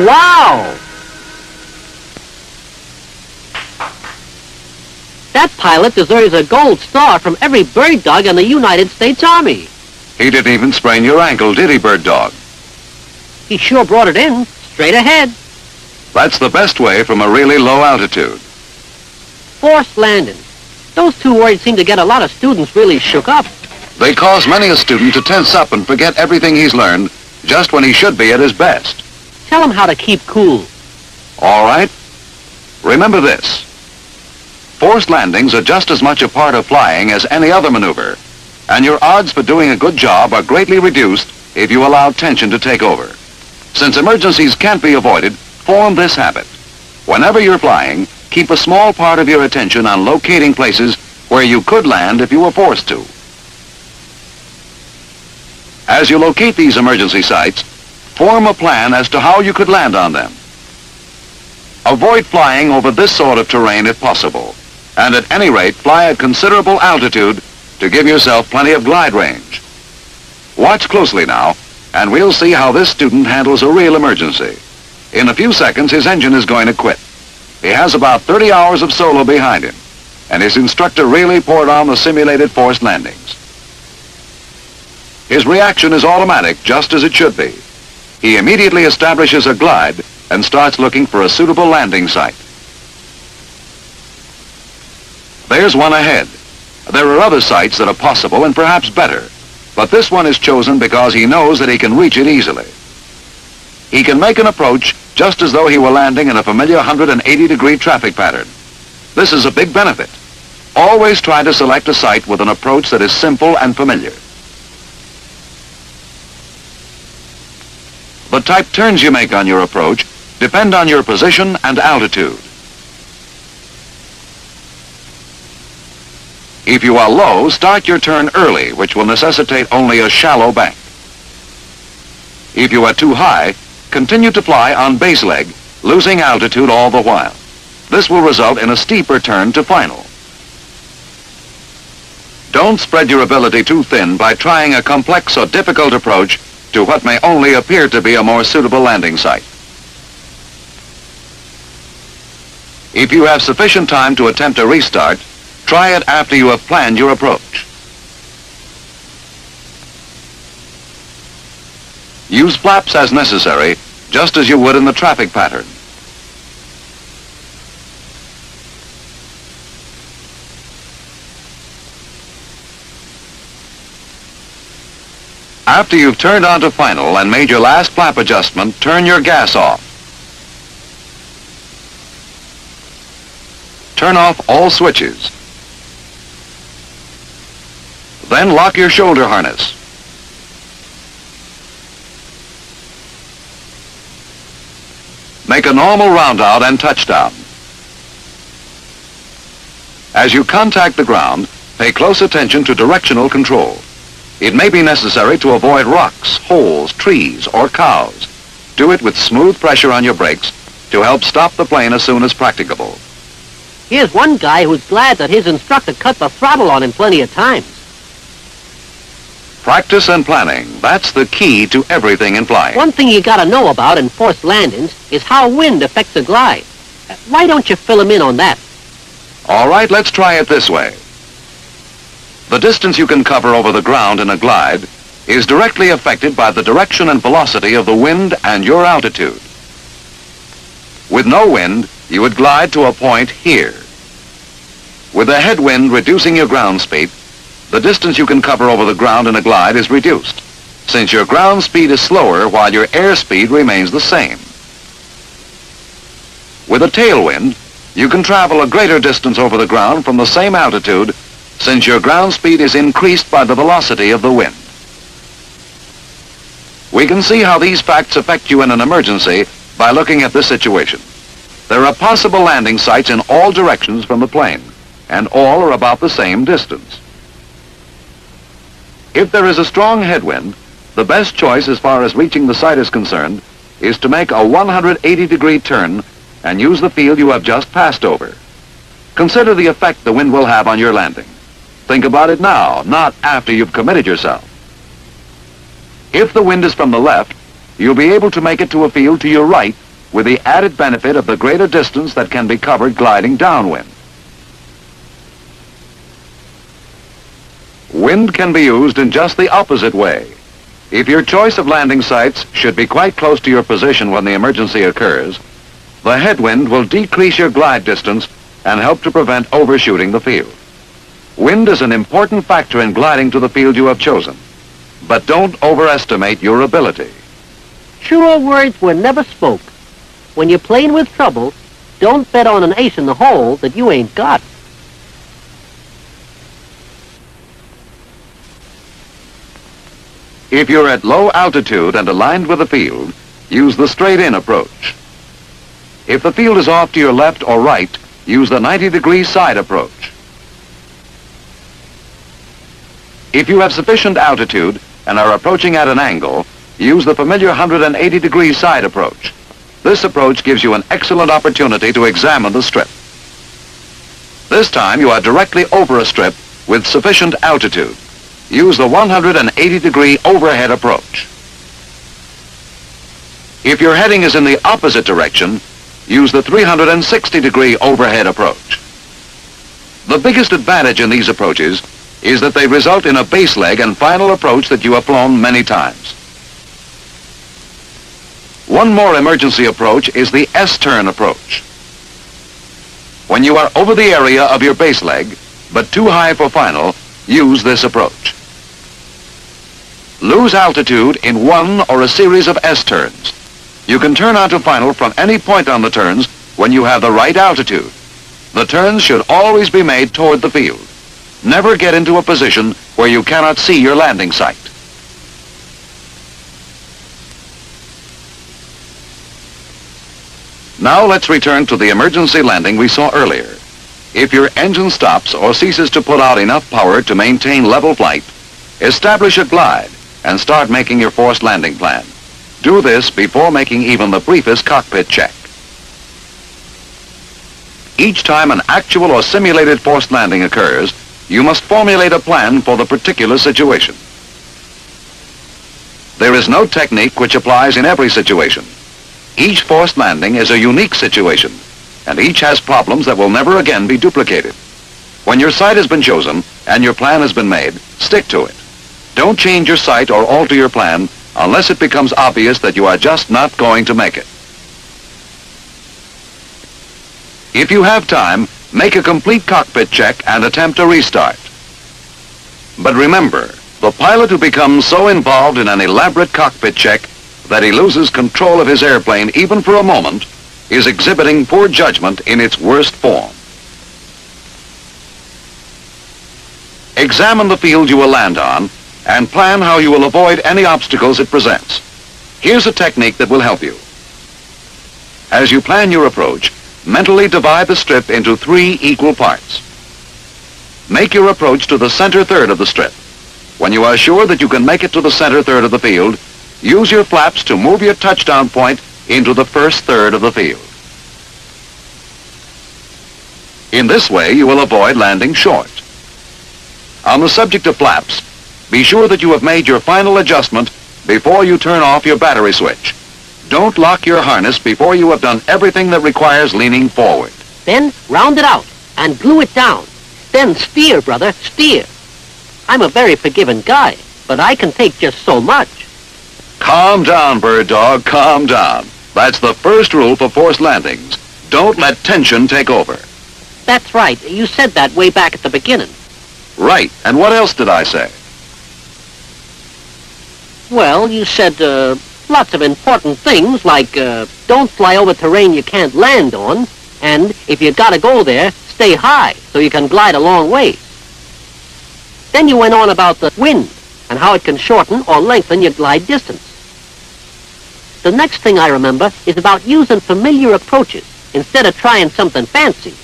Wow! That pilot deserves a gold star from every bird dog in the United States Army. He didn't even sprain your ankle, did he, Bird Dog? He sure brought it in, straight ahead. That's the best way from a really low altitude. Forced landing. Those two words seem to get a lot of students really shook up. They cause many a student to tense up and forget everything he's learned just when he should be at his best. Tell him how to keep cool. All right? Remember this. Forced landings are just as much a part of flying as any other maneuver, and your odds for doing a good job are greatly reduced if you allow tension to take over. Since emergencies can't be avoided, form this habit. Whenever you're flying, keep a small part of your attention on locating places where you could land if you were forced to. As you locate these emergency sites, form a plan as to how you could land on them. Avoid flying over this sort of terrain if possible, and at any rate fly at considerable altitude to give yourself plenty of glide range. Watch closely now, and we'll see how this student handles a real emergency. In a few seconds, his engine is going to quit. He has about 30 hours of solo behind him, and his instructor really poured on the simulated forced landings. His reaction is automatic, just as it should be. He immediately establishes a glide and starts looking for a suitable landing site. There's one ahead. There are other sites that are possible and perhaps better, but this one is chosen because he knows that he can reach it easily. He can make an approach just as though he were landing in a familiar 180-degree traffic pattern. This is a big benefit. Always try to select a site with an approach that is simple and familiar. The type turns you make on your approach depend on your position and altitude. If you are low, start your turn early, which will necessitate only a shallow bank. If you are too high, continue to fly on base leg, losing altitude all the while. This will result in a steeper turn to final. Don't spread your ability too thin by trying a complex or difficult approach to what may only appear to be a more suitable landing site. If you have sufficient time to attempt a restart, try it after you have planned your approach. Use flaps as necessary, just as you would in the traffic pattern. After you've turned onto final and made your last flap adjustment, turn your gas off. Turn off all switches. Then lock your shoulder harness. Make a normal roundout and touchdown. As you contact the ground, pay close attention to directional control. It may be necessary to avoid rocks, holes, trees, or cows. Do it with smooth pressure on your brakes to help stop the plane as soon as practicable. Here's one guy who's glad that his instructor cut the throttle on him plenty of times. Practice and planning, that's the key to everything in flying. One thing you gotta know about in forced landings is how wind affects a glide. Why don't you fill him in on that? All right, let's try it this way. The distance you can cover over the ground in a glide is directly affected by the direction and velocity of the wind and your altitude. With no wind, you would glide to a point here. With a headwind reducing your ground speed, the distance you can cover over the ground in a glide is reduced, since your ground speed is slower while your airspeed remains the same. With a tailwind, you can travel a greater distance over the ground from the same altitude, since your ground speed is increased by the velocity of the wind. We can see how these facts affect you in an emergency by looking at this situation. There are possible landing sites in all directions from the plane, and all are about the same distance. If there is a strong headwind, the best choice as far as reaching the site is concerned is to make a 180-degree turn and use the field you have just passed over. Consider the effect the wind will have on your landing. Think about it now, not after you've committed yourself. If the wind is from the left, you'll be able to make it to a field to your right with the added benefit of the greater distance that can be covered gliding downwind. Wind can be used in just the opposite way. If your choice of landing sites should be quite close to your position when the emergency occurs, the headwind will decrease your glide distance and help to prevent overshooting the field. Wind is an important factor in gliding to the field you have chosen, but don't overestimate your ability. Truer words were never spoke. When you're playing with trouble, don't bet on an ace in the hole that you ain't got. If you're at low altitude and aligned with the field, use the straight-in approach. If the field is off to your left or right, use the 90-degree side approach. If you have sufficient altitude and are approaching at an angle, use the familiar 180-degree side approach. This approach gives you an excellent opportunity to examine the strip. This time you are directly over a strip with sufficient altitude. Use the 180-degree overhead approach. If your heading is in the opposite direction, use the 360-degree overhead approach. The biggest advantage in these approaches is that they result in a base leg and final approach that you have flown many times. One more emergency approach is the S-turn approach. When you are over the area of your base leg, but too high for final, use this approach. Lose altitude in one or a series of S-turns. You can turn onto final from any point on the turns when you have the right altitude. The turns should always be made toward the field. Never get into a position where you cannot see your landing site. Now let's return to the emergency landing we saw earlier. If your engine stops or ceases to put out enough power to maintain level flight, establish a glide and start making your forced landing plan. Do this before making even the briefest cockpit check. Each time an actual or simulated forced landing occurs, you must formulate a plan for the particular situation. There is no technique which applies in every situation. Each forced landing is a unique situation, and each has problems that will never again be duplicated. When your site has been chosen and your plan has been made, stick to it. Don't change your site or alter your plan unless it becomes obvious that you are just not going to make it. If you have time, make a complete cockpit check and attempt a restart. But remember, the pilot who becomes so involved in an elaborate cockpit check that he loses control of his airplane even for a moment is exhibiting poor judgment in its worst form. Examine the field you will land on and plan how you will avoid any obstacles it presents. Here's a technique that will help you. As you plan your approach, mentally divide the strip into 3 equal parts. Make your approach to the center third of the strip. When you are sure that you can make it to the center third of the field, use your flaps to move your touchdown point into the first third of the field. In this way, you will avoid landing short. On the subject of flaps, be sure that you have made your final adjustment before you turn off your battery switch. Don't lock your harness before you have done everything that requires leaning forward. Then round it out and glue it down. Then steer, brother, steer. I'm a very forgiving guy, but I can take just so much. Calm down, bird dog, calm down. That's the first rule for forced landings. Don't let tension take over. That's right. You said that way back at the beginning. Right. And what else did I say? Well, you said lots of important things like don't fly over terrain you can't land on, and if you gotta go there, stay high so you can glide a long way. Then you went on about the wind and how it can shorten or lengthen your glide distance. The next thing I remember is about using familiar approaches instead of trying something fancy.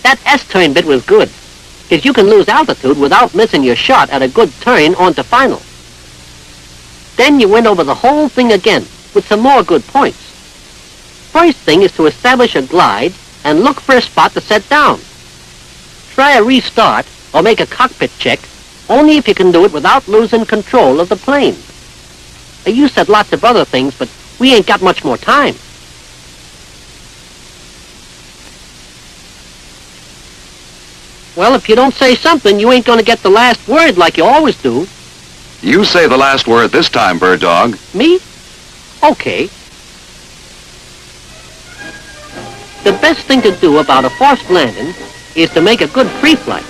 That S-turn bit was good, because you can lose altitude without missing your shot at a good turn onto final. Then you went over the whole thing again with some more good points. First thing is to establish a glide and look for a spot to set down. Try a restart or make a cockpit check only if you can do it without losing control of the plane. You said lots of other things, but We ain't got much more time. Well, if you don't say something, you ain't gonna get the last word like you always do. You say the last word this time, Bird Dog. Me? Okay. The best thing to do about a forced landing is to make a good free flight.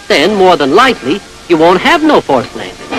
Then, more than likely, you won't have no forced landing.